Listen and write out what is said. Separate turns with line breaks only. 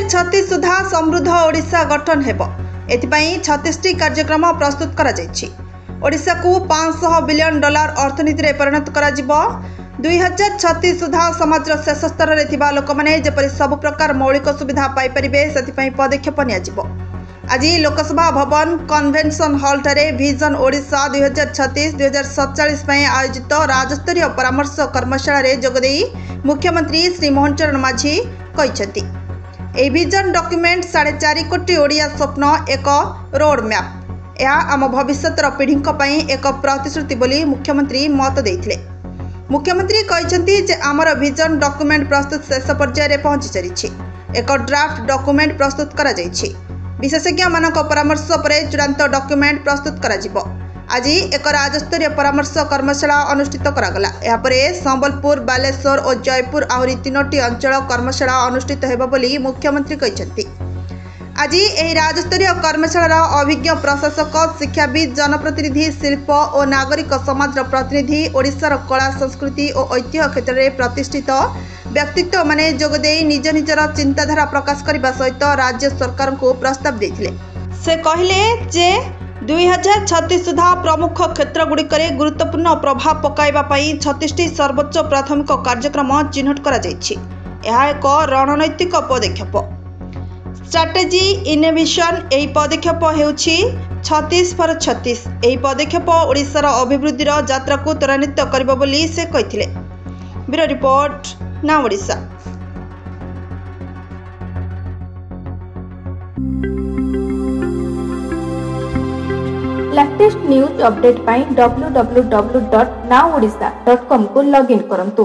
2036 सुधा समृद्ध ओडिशा गठन हेबो। एथिपाई 36टी कार्यक्रम प्रस्तुत करा जायछि। ओडिशा को $500 बिलियन अर्थनीति रे परिणत करा जिवो। 2036 सुधा समाज शेष स्तर रे थिबा लोक माने जेपरि सब प्रकार मौलिक सुविधा पाई परिबे सेथिपाई पदक्षेप निया जिवो। आज लोकसभा भवन कन्वेंशन हॉल ठारे विजन ओडिशा 2036-2047 पई आयोजित राज्यस्तरीय परामर्श कर्मशाला रे जोगदेई मुख्यमंत्री श्री मोहन चरण माझी कहिसेंती ए विजन डॉक्यूमेंट 4.5 कोटी ओडिया स्वप्न एक रोड मैप। यह आम भविष्यतर पीढ़ी एक प्रतिश्रुति बोली मुख्यमंत्री मत देइथिले। मुख्यमंत्री कहिसेंती जे आमर विजन डॉक्यूमेंट प्रस्तुत शेष पर्याय रे पहुंची चरिछि। एक ड्राफ्ट डॉक्यूमेंट प्रस्तुत करा जायछि। विशेषज्ञ मानक परामर्श पर चूड़ांत डॉक्यूमेंट प्रस्तुत करा जिवो। आज एक राज्यस्तरीय परामर्श कर्मशाला अनुष्ठित करागला। यापरे संबलपुर, बालेश्वर और जयपुर आहरी 3टी अंचल कर्मशाला अनुष्ठित हेबो बोली मुख्यमंत्री कहिसेंती। आज एही राज्यस्तरीय कर्मशाला अभिज्ञ प्रशासक, शिक्षाविद, जनप्रतिनिधि, शिल्प और नागरिक समाज प्रतिनिधि, ओडिशार कला संस्कृति और ऐतिह्य क्षेत्र में प्रतिष्ठित व्यक्तित्व माने जोगदेई निज निजर चिंताधारा प्रकाश करने सहित राज्य सरकार को प्रस्ताव देथिले। से कहले जे 2036 सुधा प्रमुख क्षेत्र गुड़िक गुरुत्वपूर्ण प्रभाव पकाइबा पई 36टी सर्वोच्च प्राथमिक कार्यक्रम चिन्हट करा जायछि। यह एक रणनैतिक पदक्षेप। स्ट्रैटेजी इनोवेशन एही पदक्षेप हेउछि 36 फॉर 36। एही पदक्षेप ओडिशार अभिवृद्धिर यात्रा को त्वरान्वित करिबो बोली से कहिथिले। Bureau report, now Odisha.
Latest news update पाई www.nowodisha.com को लॉगिन करंतु।